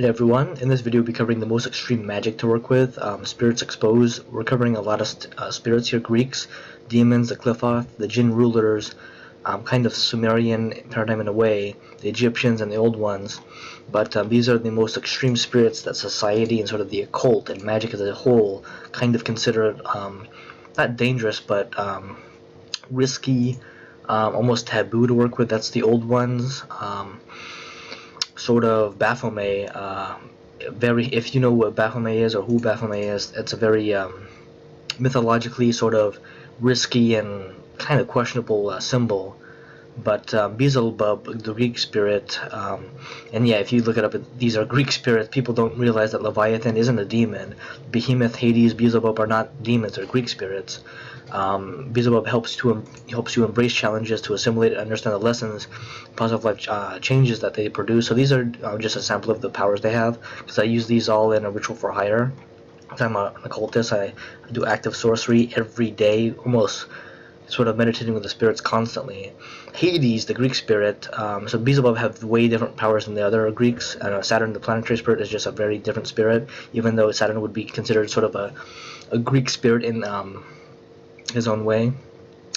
Hey everyone, in this video we'll be covering the most extreme magic to work with, spirits exposed. We're covering a lot of spirits here: Greeks, demons, the Qliphoth, the Jinn rulers, kind of Sumerian paradigm in a way, the Egyptians and the old ones. But these are the most extreme spirits that society and sort of the occult and magic as a whole kind of consider not dangerous but risky, almost taboo to work with. That's the old ones. Sort of Baphomet, if you know what Baphomet is or who Baphomet is, it's a very mythologically sort of risky and kind of questionable symbol. But Beelzebub, the Greek spirit, and yeah, if you look it up, these are Greek spirits. People don't realize that Leviathan isn't a demon. Behemoth, Hades, Beelzebub are not demons; they're Greek spirits. Beelzebub helps you embrace challenges, to assimilate and understand the lessons, positive life changes that they produce. So these are just a sample of the powers they have, because I use these all in a ritual for hire. I'm an occultist. I do active sorcery every day, almost sort of meditating with the spirits constantly. Hades, the Greek spirit, so Beelzebub have way different powers than the other Greeks. Saturn, the planetary spirit, is just a very different spirit, even though Saturn would be considered sort of a Greek spirit in his own way.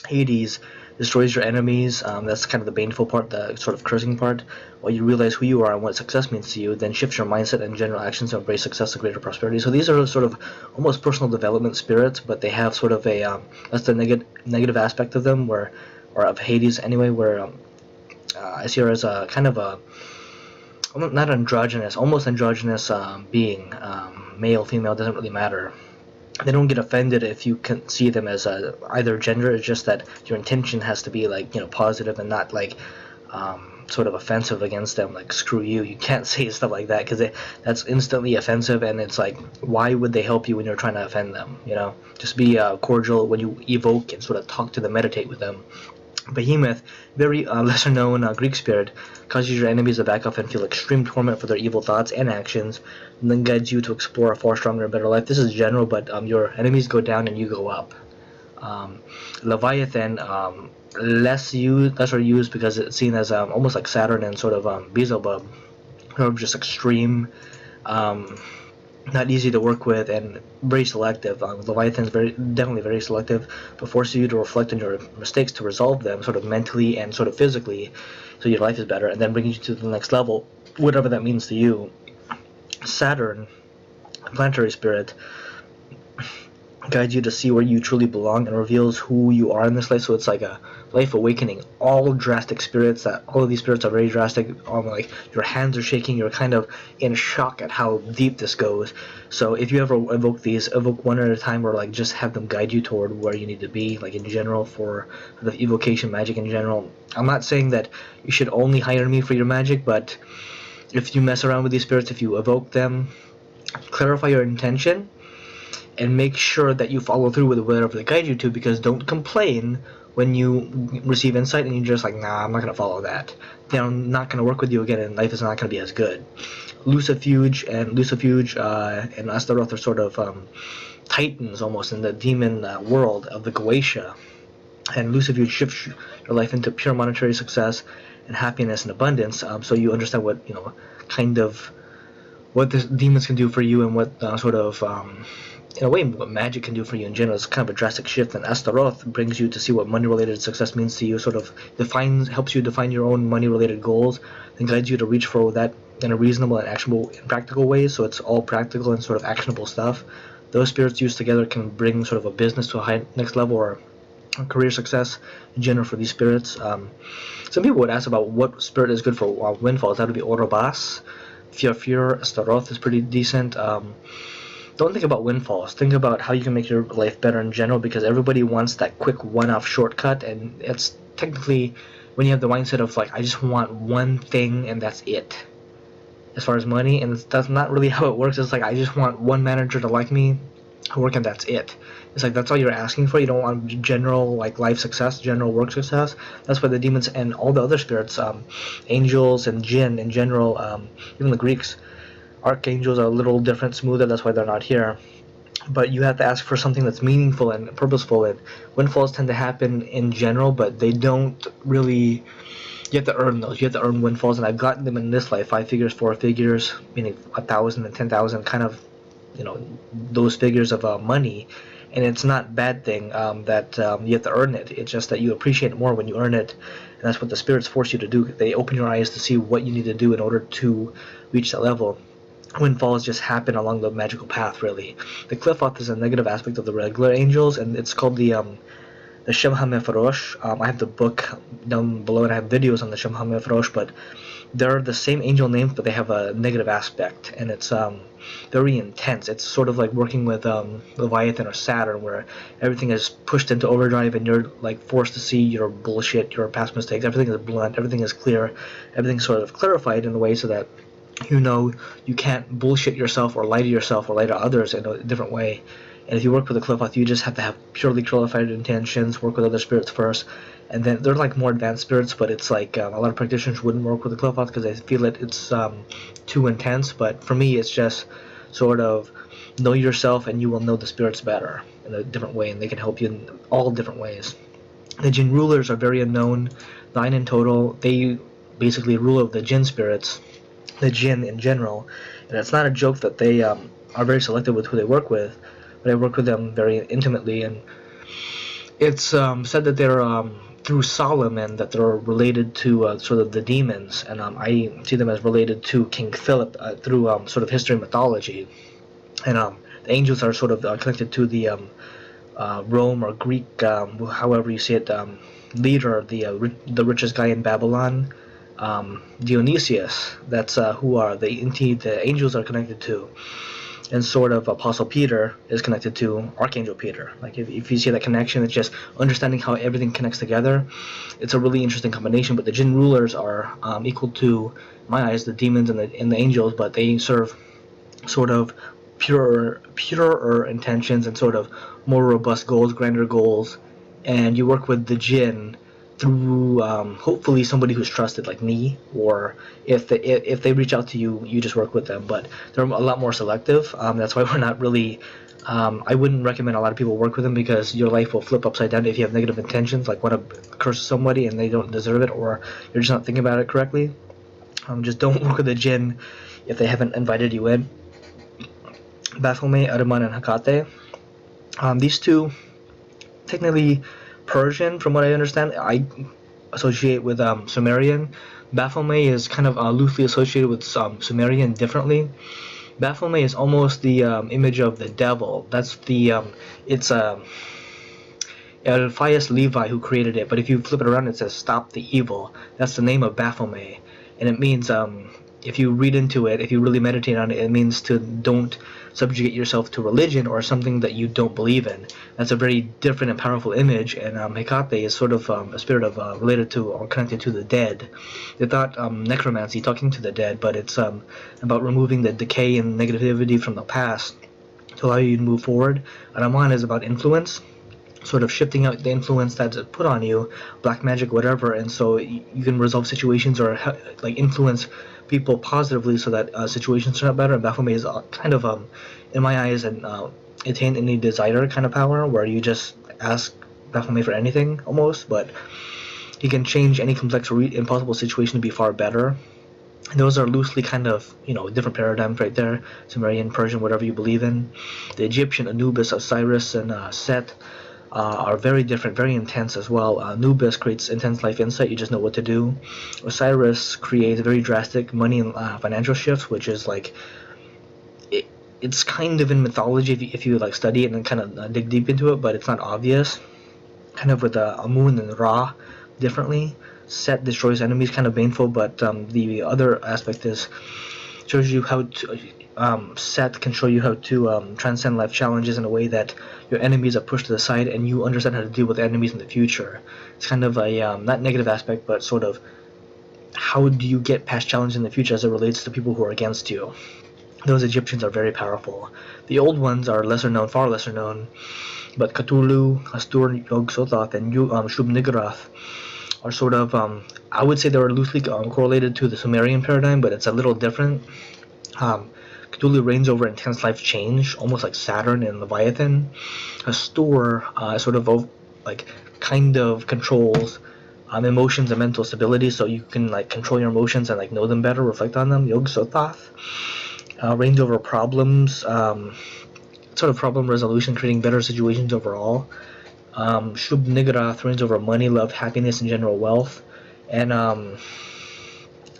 Hades destroys your enemies. That's kind of the baneful part, the sort of cursing part. While you realize who you are and what success means to you, then shifts your mindset and general actions to embrace success and greater prosperity. So these are sort of almost personal development spirits, but they have sort of a that's the negative aspect of them, or of Hades anyway, where I see her as a kind of a not androgynous, almost androgynous being. Male, female, doesn't really matter. They don't get offended if you can see them as either gender. It's just that your intention has to be positive and not sort of offensive against them, like screw you. You can't say stuff like that, because that's instantly offensive, and it's like, why would they help you when you're trying to offend them? Just be cordial when you evoke and sort of talk to them, meditate with them. Behemoth, very lesser known Greek spirit, causes your enemies to back off and feel extreme torment for their evil thoughts and actions, and then guides you to explore a far stronger and better life. This is general, but your enemies go down and you go up. Leviathan, lesser used because it's seen as almost like Saturn and sort of Beelzebub, sort of just extreme, not easy to work with, and very selective. Leviathan is definitely very selective, but forces you to reflect on your mistakes to resolve them, sort of mentally and sort of physically, so your life is better, and then brings you to the next level, whatever that means to you. Saturn, planetary spirit, guides you to see where you truly belong and reveals who you are in this life. So it's like a life awakening. All drastic spirits, all of these spirits are very drastic. Like your hands are shaking, you're kind of in shock at how deep this goes. So if you ever evoke these, evoke one at a time, or just have them guide you toward where you need to be, like in general, for the evocation magic in general. I'm not saying that you should only hire me for your magic, but if you mess around with these spirits, if you evoke them, clarify your intention and make sure that you follow through with whatever they guide you to, because don't complain when you receive insight and you're just like, nah, I'm not going to follow that. They're not going to work with you again, and life is not going to be as good. Lucifuge and Astaroth are sort of titans almost in the demon world of the Goetia. And Lucifuge shifts your life into pure monetary success and happiness and abundance, so you understand what, kind of what the demons can do for you, and what sort of in a way, what magic can do for you in general. Is kind of a drastic shift. And Astaroth brings you to see what money-related success means to you, sort of helps you define your own money-related goals, and guides you to reach for that in a reasonable and actionable and practical way. So it's all practical and sort of actionable stuff. Those spirits used together can bring sort of a business to a next level, or career success in general for these spirits. Some people would ask about what spirit is good for windfalls. That would be Orobas. Fear, Astaroth is pretty decent. Don't think about windfalls. Think about how you can make your life better in general, because everybody wants that quick one-off shortcut, and it's technically when you have the mindset of I just want one thing and that's it as far as money, and that's not really how it works. It's like, I just want one manager to like me, work, and that's it. It's like, that's all you're asking for. You don't want general life success, general work success. That's why the demons and all the other spirits, angels and jinn in general, even the Greeks, archangels are a little different, smoother. That's why they're not here. But you have to ask for something that's meaningful and purposeful. And windfalls tend to happen in general, but they don't really You have to earn those. You have to earn windfalls, and I've gotten them in this life: 5 figures, 4 figures, meaning 1,000 and 10,000, kind of, those figures of money. And it's not a bad thing that you have to earn it. It's just that you appreciate it more when you earn it, and that's what the spirits force you to do. They open your eyes to see what you need to do in order to reach that level. Windfalls just happen along the magical path, really. The Qliphoth is a negative aspect of the regular angels, and it's called the Shem HaMefarosh. I have the book down below, and I have videos on the Shem HaMefarosh, but they're the same angel names, but they have a negative aspect, and it's very intense. It's sort of like working with Leviathan or Saturn, where everything is pushed into overdrive, and you're like forced to see your bullshit, your past mistakes. Everything is blunt, everything is clear, everything's sort of clarified in a way so that you can't bullshit yourself or lie to yourself or lie to others in a different way. And if you work with a Qliphoth, you just have to have purely qualified intentions, work with other spirits first, and then they're like more advanced spirits, but it's like a lot of practitioners wouldn't work with a Qliphoth because they feel it's too intense. But for me, it's just sort of know yourself, and you will know the spirits better in a different way, and they can help you in all different ways. The Jinn rulers are very unknown, 9 in total. They basically rule over the Jinn spirits, the Jinn in general, and it's not a joke that they are very selective with who they work with, but I work with them very intimately, and it's said that they're through Solomon that they're related to sort of the demons, and I see them as related to King Philip through sort of history and mythology, and the angels are sort of connected to the Rome or Greek, however you see it, leader, the richest guy in Babylon, Dionysius. That's who the angels are connected to. And sort of Apostle Peter is connected to Archangel Peter. Like if you see that connection, it's just understanding how everything connects together. It's a really interesting combination. But the Jinn rulers are equal to, in my eyes, the demons and the angels, but they serve sort of purer intentions and sort of more robust goals, grander goals. And you work with the Jinn through hopefully somebody who's trusted, like me, or if they reach out to you, you just work with them. But they're a lot more selective. That's why we're not really. I wouldn't recommend a lot of people work with them, because your life will flip upside down if you have negative intentions, like want to curse somebody and they don't deserve it, or you're just not thinking about it correctly. Just don't work with the Jinn if they haven't invited you in. Baphomet, Ahriman, and Hecate. These two, technically Persian, from what I understand. I associate with Sumerian. Baphomet is kind of loosely associated with Sumerian differently. Baphomet is almost the image of the devil. That's it's Eliphas Levi who created it, but if you flip it around, it says "Stop the Evil." That's the name of Baphomet, and it means if you read into it, if you really meditate on it, it means to don't subjugate yourself to religion or something that you don't believe in. That's a very different and powerful image, and Hecate is sort of a spirit of related to or connected to the dead. They thought necromancy, talking to the dead, but it's about removing the decay and negativity from the past to allow you to move forward. And Aman is about influence, sort of shifting out the influence that's put on you, black magic, whatever, and so you can resolve situations or like influence people positively so that situations turn out better. And Baphomet is kind of, in my eyes, an attain any desire kind of power, where you just ask Baphomet for anything almost, but he can change any complex or impossible situation to be far better. And those are loosely kind of, different paradigms right there. Sumerian, Persian, whatever you believe in. The Egyptian, Anubis, Osiris, and Set are very different, very intense as well. Anubis creates intense life insight, you just know what to do. Osiris creates very drastic money and financial shifts, which is like, it's kind of in mythology if you like study it and kind of dig deep into it, but it's not obvious. Kind of with Amun and Ra differently. Set destroys enemies, kind of painful, but the other aspect is shows you how to Set can show you how to transcend life challenges in a way that your enemies are pushed to the side, and you understand how to deal with enemies in the future. It's kind of a not negative aspect, but sort of how do you get past challenges in the future as it relates to people who are against you. Those Egyptians are very powerful. The old ones are lesser known, far lesser known, but Cthulhu, Astur, Yog-Sothoth, and Shub-Niggurath are sort of, I would say they're loosely correlated to the Sumerian paradigm, but it's a little different. Cthulhu reigns over intense life change, almost like Saturn and Leviathan. Astur sort of like kind of controls emotions and mental stability, so you can like control your emotions and like know them better, reflect on them. Yog Sothoth. Reigns over problems, sort of problem resolution, creating better situations overall. Shub Niggurath reigns over money, love, happiness, and general wealth. And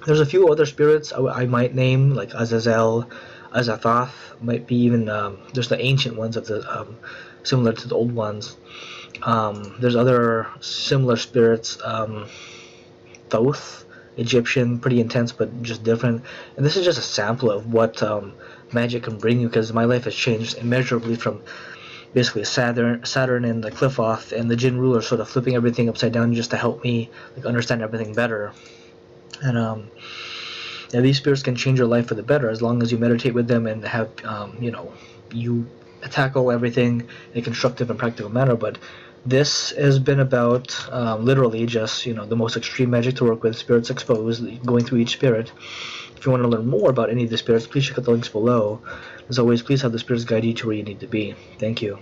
there's a few other spirits I might name, like Azazel, Azathoth, might be even, there's the ancient ones of the, similar to the old ones. There's other similar spirits, Thoth, Egyptian, pretty intense but just different. And this is just a sample of what Magick can bring you, because my life has changed immeasurably from basically Saturn and the Qliphoth and the Jinn ruler sort of flipping everything upside down just to help me like understand everything better. And yeah, these spirits can change your life for the better as long as you meditate with them and have you tackle everything in a constructive and practical manner. But this has been about literally just the most extreme magic to work with, spirits exposed, going through each spirit. If you want to learn more about any of the spirits, please check out the links below. As always, please have the spirits guide you to where you need to be. Thank you.